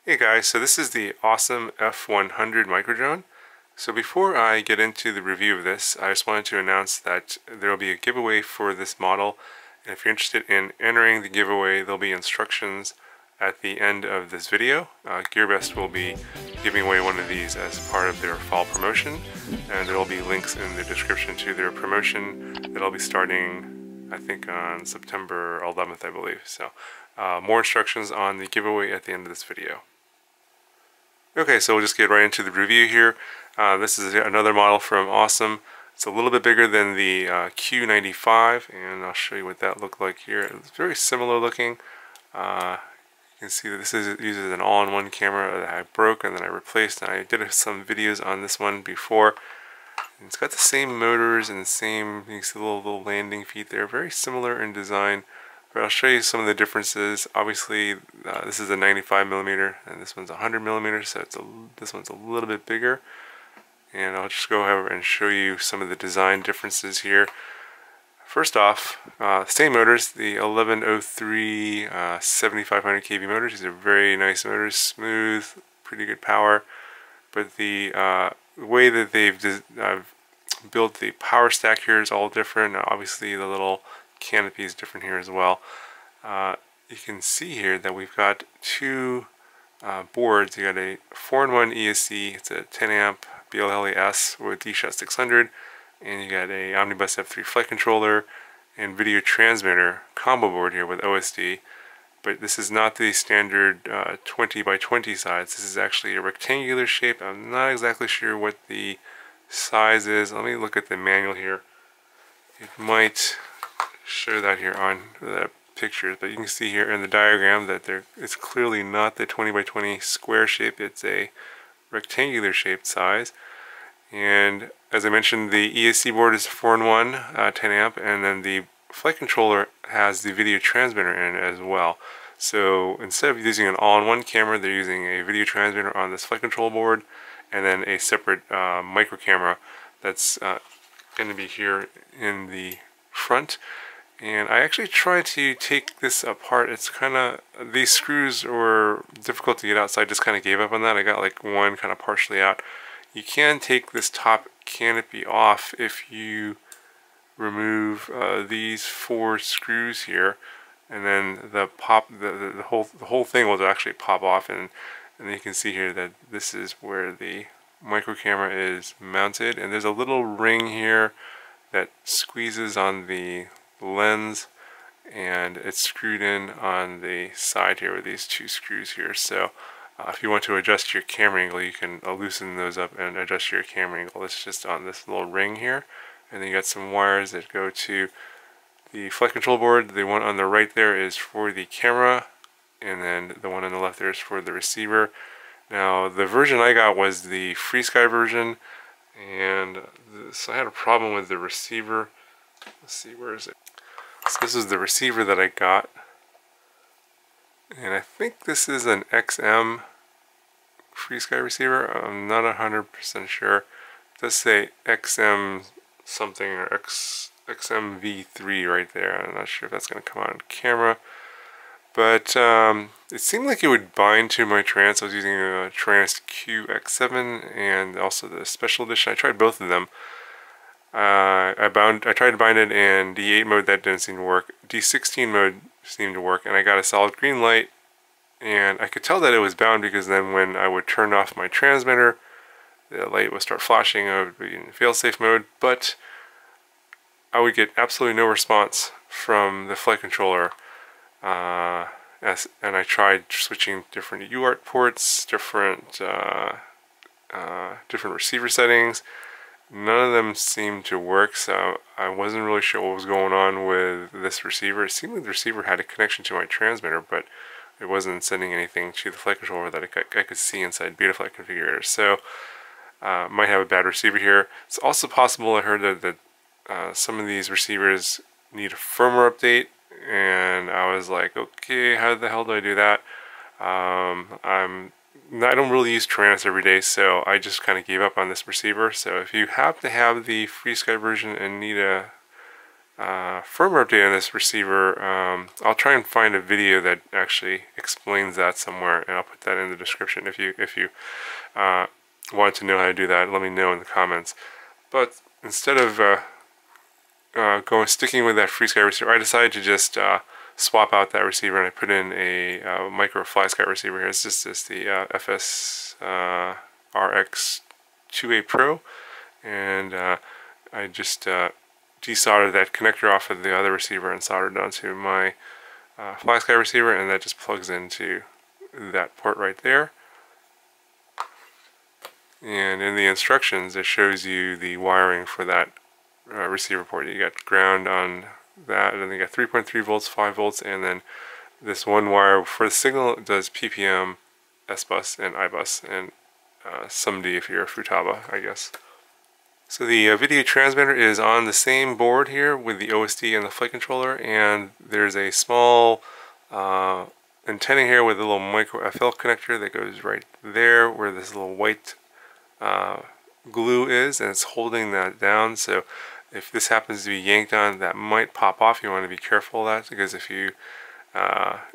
Hey guys, so this is the Awesome F100 micro drone. So before I get into the review of this, I just wanted to announce that there will be a giveaway for this model. And if you're interested in entering the giveaway, there'll be instructions at the end of this video. Gearbest will be giving away one of these as part of their fall promotion, and there will be links in the description to their promotion that'll be starting, I think, on September 11th, I believe. So more instructions on the giveaway at the end of this video. Okay, so we'll just get right into the review here. This is another model from Awesome. It's a little bit bigger than the Q95, and I'll show you what that looked like here. It's very similar looking. You can see that this uses an all-in-one camera that I broke and then I replaced, and I did some videos on this one before. And it's got the same motors and the same, you can see the little landing feet there, very similar in design. But I'll show you some of the differences. Obviously, this is a 95mm and this one's 100mm, so this one's a little bit bigger. And I'll just go over and show you some of the design differences here. First off, same motors, the 1103 7500 kV motors. These are very nice motors, smooth, pretty good power. But the way that they've built the power stack here is all different. Now, obviously, the little canopy is different here as well. You can see here that we've got two boards. You got a 4-in-1 ESC, it's a 10 amp BLLES with DShot 600, and you got a Omnibus F3 flight controller and video transmitter combo board here with OSD. But this is not the standard 20 by 20 size. This is actually a rectangular shape. I'm not exactly sure what the size is. Let me look at the manual here. It might show that here on the pictures, but you can see here in the diagram that it's clearly not the 20 by 20 square shape. It's a rectangular shaped size. And as I mentioned, the ESC board is 4-in-1 10 amp, and then the flight controller has the video transmitter in it as well. So instead of using an all-in-one camera, they're using a video transmitter on this flight control board, and then a separate micro camera that's going to be here in the front. And I actually tried to take this apart. It's kind of, these screws were difficult to get out, so I just kind of gave up on that. I got like one kind of partially out. You can take this top canopy off if you remove these 4 screws here, and then the whole thing will actually pop off, and then you can see here that this is where the micro camera is mounted, and there's a little ring here that squeezes on the lens, and it's screwed in on the side here with these 2 screws here. So if you want to adjust your camera angle, you can loosen those up and adjust your camera angle. It's just on this little ring here, and then you got some wires that go to the flight control board. The one on the right there is for the camera, and then the one on the left there is for the receiver. Now, the version I got was the FreeSky version, and so I had a problem with the receiver. Let's see, where is it? So this is the receiver that I got, and I think this is an XM FreeSky receiver. I'm not 100% sure. It does say XM something or XMV3 right there. I'm not sure if that's going to come out on camera, but it seemed like it would bind to my Trans. I was using a Trans QX7 and also the Special Edition. I tried both of them. I tried to bind it in D8 mode. That didn't seem to work. D16 mode seemed to work, and I got a solid green light, and I could tell that it was bound because then when I would turn off my transmitter, the light would start flashing. I would be in failsafe mode, but I would get absolutely no response from the flight controller. And I tried switching different UART ports, different receiver settings. None of them seemed to work, so I wasn't really sure what was going on with this receiver. It seemed like the receiver had a connection to my transmitter, but it wasn't sending anything to the flight controller that I could see inside Betaflight configurator. So might have a bad receiver here. It's also possible, I heard that some of these receivers need a firmware update, and I was like, okay, how the hell do I do that? I don't really use Taranis every day, so I just kind of gave up on this receiver. So if you happen to have the FreeSky version and need a firmware update on this receiver. I'll try and find a video that actually explains that somewhere, and I'll put that in the description. If you want to know how to do that, let me know in the comments. But instead of sticking with that FreeSky receiver, I decided to just swap out that receiver, and I put in a micro FlySky receiver here. It's just the FS RX28 Pro, and I just desoldered that connector off of the other receiver and soldered it onto my FlySky receiver, and that just plugs into that port right there. And in the instructions, it shows you the wiring for that receiver port. You got ground on that, and then you got 3.3 volts, 5 volts, and then this one wire for the signal does PPM, S-bus, and I-bus, and SUMD if you're a Futaba, I guess. So the video transmitter is on the same board here with the OSD and the flight controller, and there's a small antenna here with a little micro FL connector that goes right there where this little white glue is, and it's holding that down. So if this happens to be yanked on, that might pop off. You want to be careful of that, because if you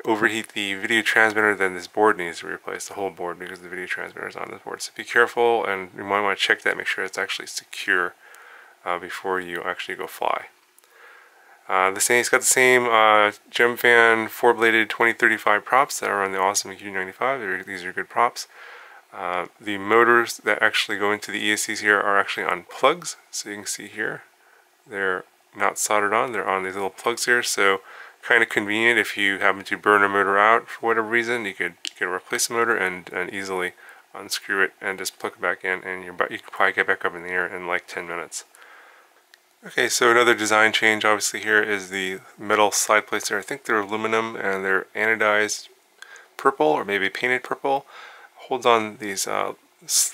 overheat the video transmitter, then this board needs to be replaced, the whole board, because the video transmitter is on this board. So be careful, and you might want to check that, make sure it's actually secure before you actually go fly. It's got the same Gemfan 4-bladed 2035 props that are on the Awesome Q95. These are good props. The motors that actually go into the ESCs here are actually on plugs, so you can see here they're not soldered on, they're on these little plugs here. So kind of convenient if you happen to burn a motor out for whatever reason. You could replace the motor and easily unscrew it and just plug it back in, and you can probably get back up in the air in like 10 minutes. Okay, so another design change obviously here is the metal side plates there. I think they're aluminum and they're anodized purple, or maybe painted purple. Holds on these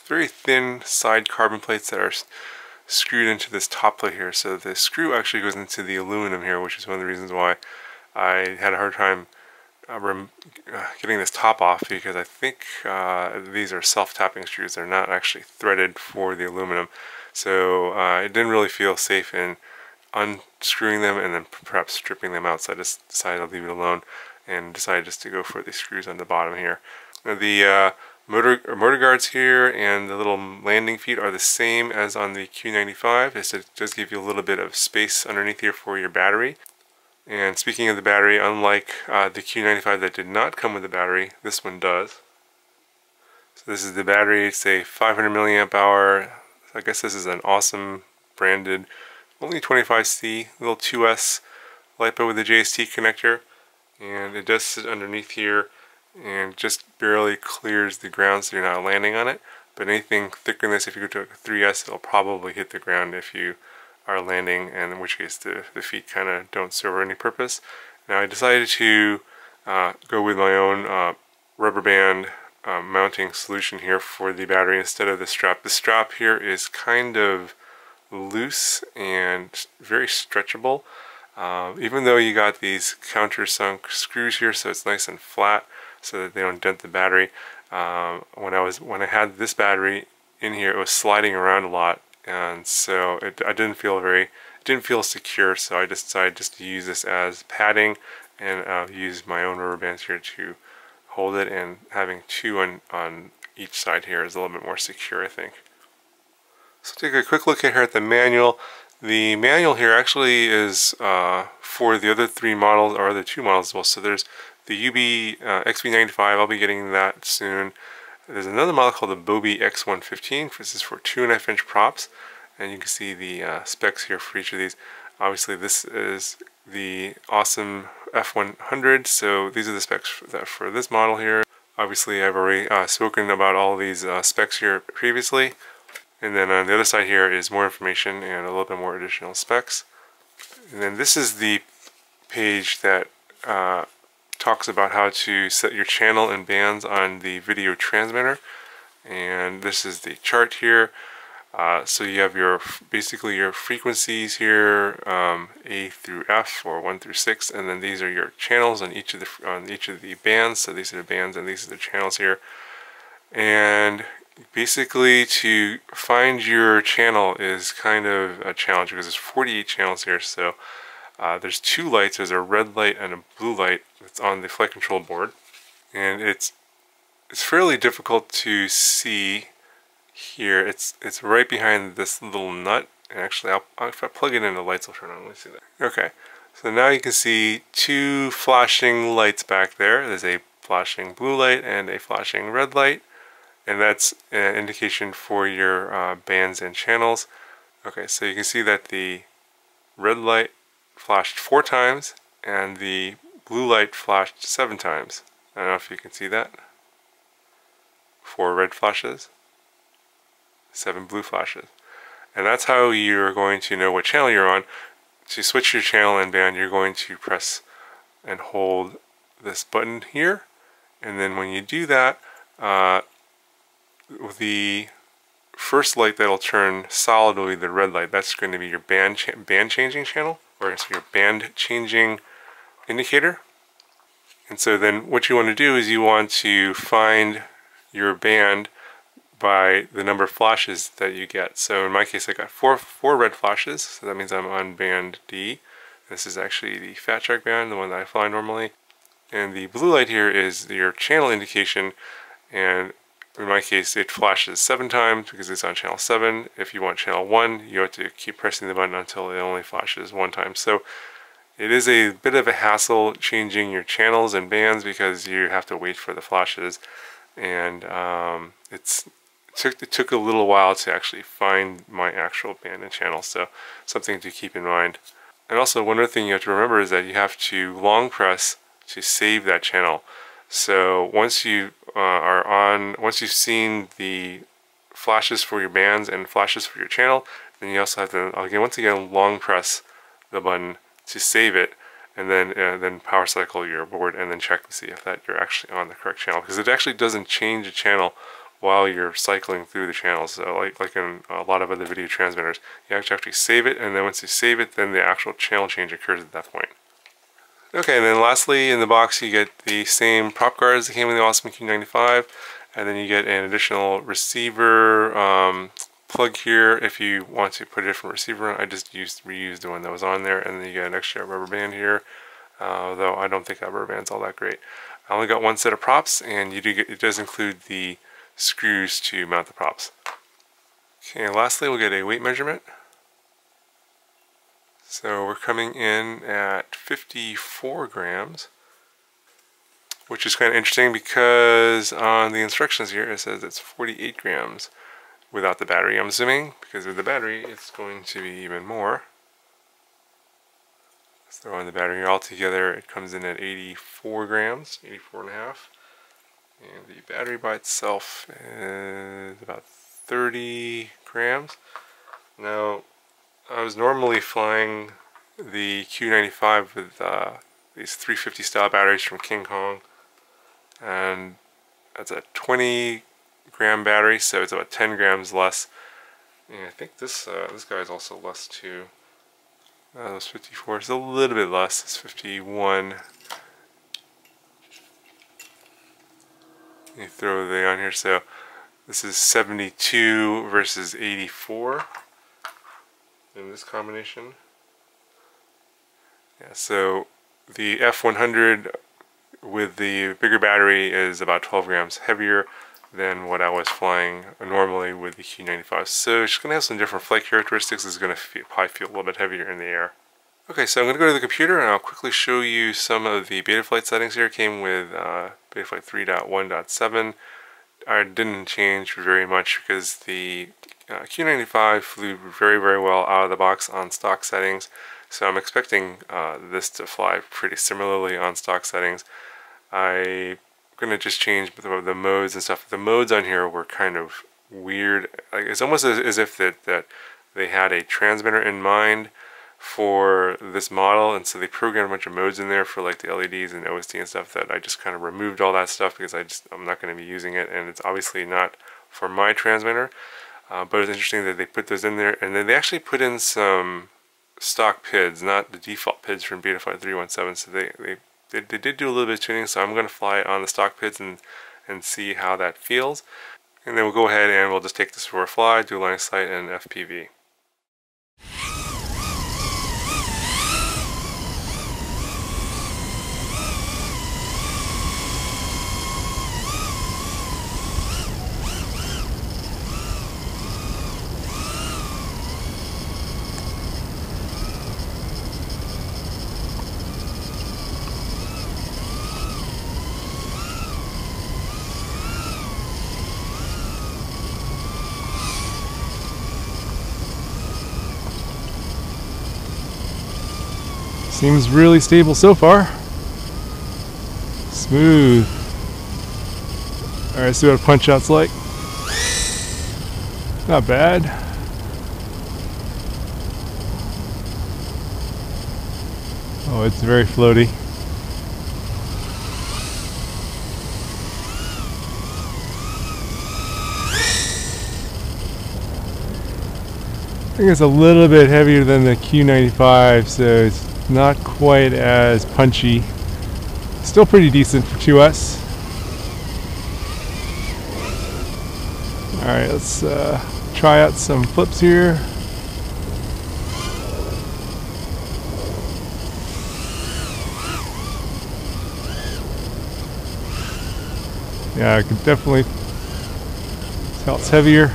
very thin side carbon plates that are screwed into this top plate here. So the screw actually goes into the aluminum here, which is one of the reasons why I had a hard time getting this top off, because I think these are self-tapping screws. They're not actually threaded for the aluminum. So it didn't really feel safe in unscrewing them and then perhaps stripping them out. So I just decided to leave it alone and decided just to go for the screws on the bottom here. Now the motor guards here and the little landing feet are the same as on the Q95. It does give you a little bit of space underneath here for your battery. And speaking of the battery, unlike the Q95 that did not come with the battery, this one does. So this is the battery. It's a 500 milliamp hour. I guess this is an Awesome branded, only 25C, little 2S LiPo with a JST connector. And it does sit underneath here and just barely clears the ground so you're not landing on it. But anything thicker than this, if you go to a 3S, it'll probably hit the ground if you are landing, and in which case the feet kind of don't serve any purpose. Now I decided to go with my own rubber band mounting solution here for the battery instead of the strap. The strap here is kind of loose and very stretchable. Even though you got these countersunk screws here, so it's nice and flat so that they don't dent the battery. When I had this battery in here, it was sliding around a lot, and so I didn't feel secure. So I decided just to use this as padding and use my own rubber bands here to hold it, and having two on each side here is a little bit more secure, I think. So take a quick look here at the manual. The manual here actually is for the other three models, or the two models as well. So there's the UB XB95, I'll be getting that soon. There's another model called the Bobi X115. This is for 2.5 inch props, and you can see the specs here for each of these. Obviously this is the Awesome F100, so these are the specs for this model here. Obviously I've already spoken about all these specs here previously. And then on the other side here is more information and a little bit more additional specs. And then this is the page that talks about how to set your channel and bands on the video transmitter. And this is the chart here. So you have basically your frequencies here, A through F, or 1 through 6, and then these are your channels on each of the bands. So these are the bands and these are the channels here. And basically, to find your channel is kind of a challenge because there's 48 channels here. So there's two lights. There's a red light and a blue light that's on the flight control board, and it's fairly difficult to see here. It's right behind this little nut, and actually if I plug it in, the lights will turn on. Let me see that. Okay, so now you can see two flashing lights back there. There's a flashing blue light and a flashing red light, and that's an indication for your bands and channels. Okay, so you can see that the red light flashed 4 times and the blue light flashed 7 times. I don't know if you can see that. 4 red flashes, 7 blue flashes. And that's how you're going to know what channel you're on. To switch your channel and band, you're going to press and hold this button here. And then when you do that, the first light that'll turn solid will be the red light. That's going to be your band changing channel, or your band changing indicator. And so then what you want to do is you want to find your band by the number of flashes that you get. So in my case, I got four red flashes, so that means I'm on band D. This is actually the Fat Shark band, the one that I fly normally. And the blue light here is your channel indication, and in my case it flashes 7 times because it's on channel 7. If you want channel 1, you have to keep pressing the button until it only flashes 1 time. So it is a bit of a hassle changing your channels and bands because you have to wait for the flashes, and it took a little while to actually find my actual band and channel, so something to keep in mind. And also one other thing you have to remember is that you have to long press to save that channel. So once you've seen the flashes for your bands and flashes for your channel, then you also have to once again long press the button to save it, and then power cycle your board and then check to see if that you're actually on the correct channel, because it actually doesn't change the channel while you're cycling through the channels. So like in a lot of other video transmitters, you have to actually save it, and then once you save it, then the actual channel change occurs at that point. Okay, and then lastly in the box you get the same prop guards that came with the Awesome Q95, and then you get an additional receiver plug here if you want to put a different receiver on. I just reused the one that was on there, and then you get an extra rubber band here, though I don't think that rubber band's all that great. I only got 1 set of props, and it does include the screws to mount the props. Okay, and lastly we'll get a weight measurement. So we're coming in at 54 grams, which is kind of interesting because on the instructions here it says it's 48 grams without the battery. I'm assuming because with the battery it's going to be even more. Let's throw in the battery here. Altogether it comes in at 84 grams, 84 and a half. And the battery by itself is about 30 grams. Now, I was normally flying the Q95 with these 350 style batteries from King Kong, and that's a 20 gram battery, so it's about 10 grams less. And I think this guy is also less too. That was 54. It's a little bit less. It's 51. You throw the on here, so this is 72 versus 84 in this combination. Yeah, so the F100 with the bigger battery is about 12 grams heavier than what I was flying normally with the Q95. So it's going to have some different flight characteristics. It's going to probably feel a little bit heavier in the air. Okay, so I'm going to go to the computer and I'll quickly show you some of the Betaflight settings here. It came with Betaflight 3.1.7. I didn't change very much because the Q95 flew very, very well out of the box on stock settings. So I'm expecting this to fly pretty similarly on stock settings. I'm going to just change the modes and stuff. The modes on here were kind of weird. Like, it's almost as if that they had a transmitter in mind for this model, and so they programmed a bunch of modes in there for like the LEDs and OSD and stuff, that I just kind of removed all that stuff because I'm not going to be using it, and it's obviously not for my transmitter. But it's interesting that they put those in there, and then they actually put in some stock PIDs, not the default PIDs from Betaflight 317. So they did do a little bit of tuning, so I'm going to fly it on the stock PIDs and see how that feels. And then we'll go ahead and we'll just take this for a fly, do line of sight and FPV. Seems really stable so far. Smooth. Alright, see what a punch out's like. Not bad. Oh, it's very floaty. I think it's a little bit heavier than the Q95, so it's not quite as punchy. Still pretty decent for 2S. Alright, let's try out some flips here. Yeah, I can definitely tell it's heavier.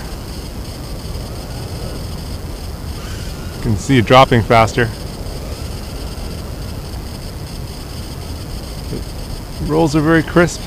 You can see it dropping faster. The rolls are very crisp.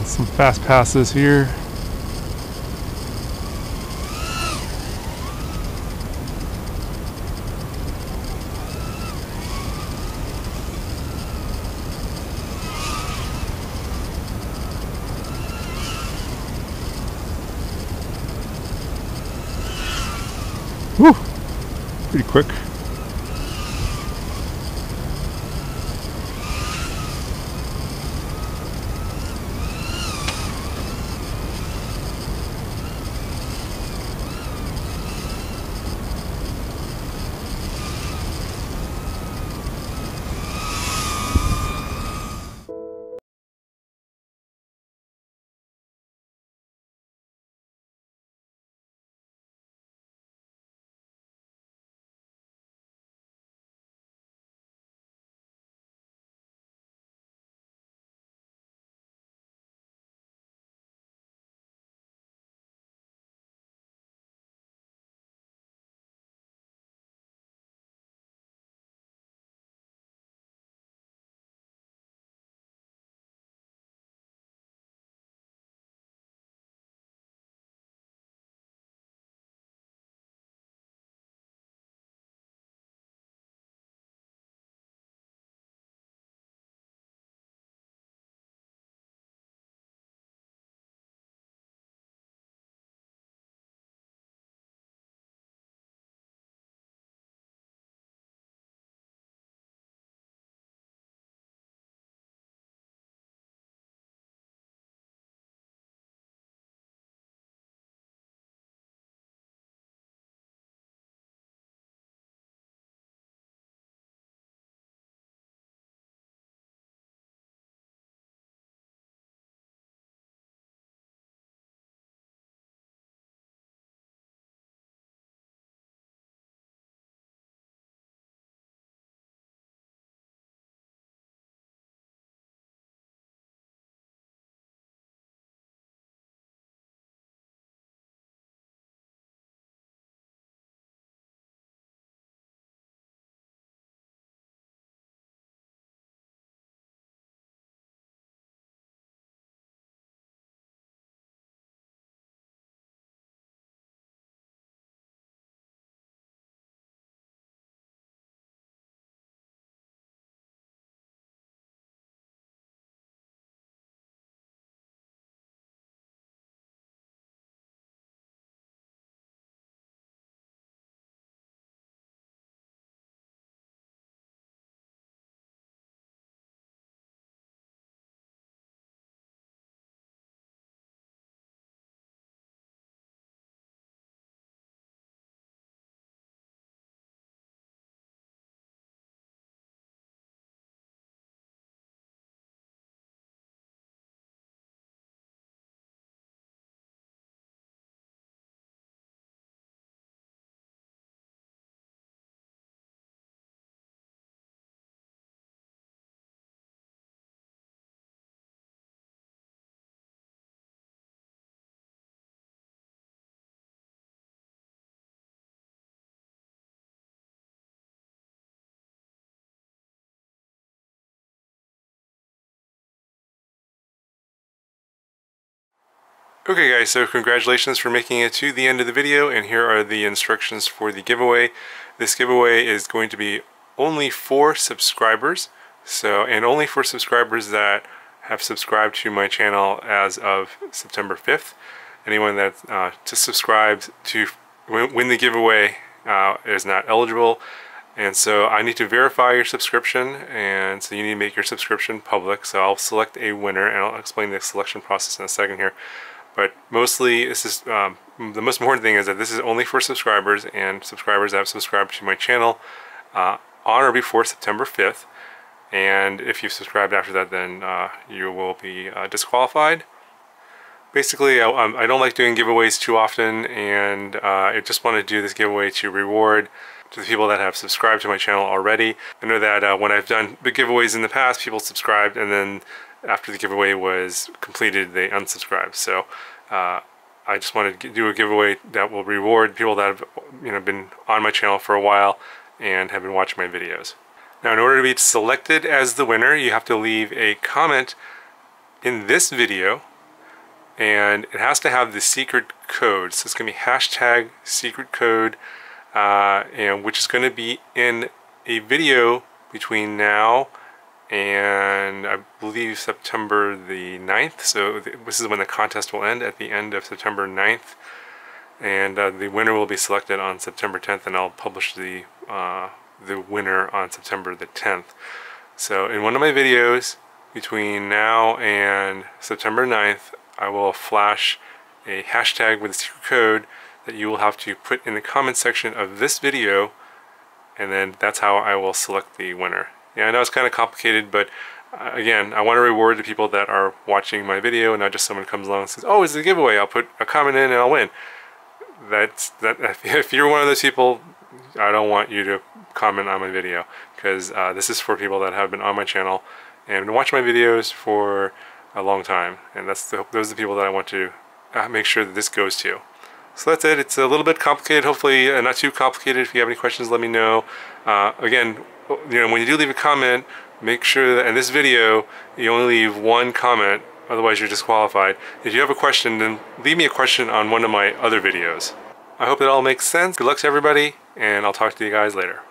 Some fast passes here. Woo! Pretty quick. Okay guys, so congratulations for making it to the end of the video, and here are the instructions for the giveaway. This giveaway is going to be only for subscribers, and only for subscribers that have subscribed to my channel as of September 5th. Anyone that just subscribed to win the giveaway is not eligible, and so I need to verify your subscription, and so you need to make your subscription public. So I'll select a winner, and I'll explain the selection process in a second here. But mostly, this is the most important thing is that this is only for subscribers and subscribers that have subscribed to my channel on or before September 5th. And if you've subscribed after that, then you will be disqualified. Basically, I don't like doing giveaways too often, and I just want to do this giveaway to reward to the people that have subscribed to my channel already. I know that when I've done big giveaways in the past, people subscribed, and then after the giveaway was completed, they unsubscribed. So I just want to do a giveaway that will reward people that have been on my channel for a while and have been watching my videos. Now, in order to be selected as the winner, you have to leave a comment in this video, and it has to have the secret code. So it's going to be hashtag secret code, and which is going to be in a video between now and I believe September the 9th. So this is when the contest will end, at the end of September 9th, and the winner will be selected on September 10th, and I'll publish the winner on September the 10th. So in one of my videos between now and September 9th, I will flash a hashtag with a secret code that you will have to put in the comment section of this video, and then that's how I will select the winner. Yeah, I know it's kind of complicated, but again, I want to reward the people that are watching my video, and not just someone comes along and says, "Oh, it's a giveaway, I'll put a comment in and I'll win." If you're one of those people, I don't want you to comment on my video, because this is for people that have been on my channel and been watching my videos for a long time, and those are the people that I want to make sure that this goes to. So that's it. It's a little bit complicated, hopefully not too complicated. If you have any questions, let me know. Again, when you do leave a comment, make sure that in this video you only leave one comment, otherwise you're disqualified. If you have a question, then leave me a question on one of my other videos. I hope that all makes sense. Good luck to everybody, and I'll talk to you guys later.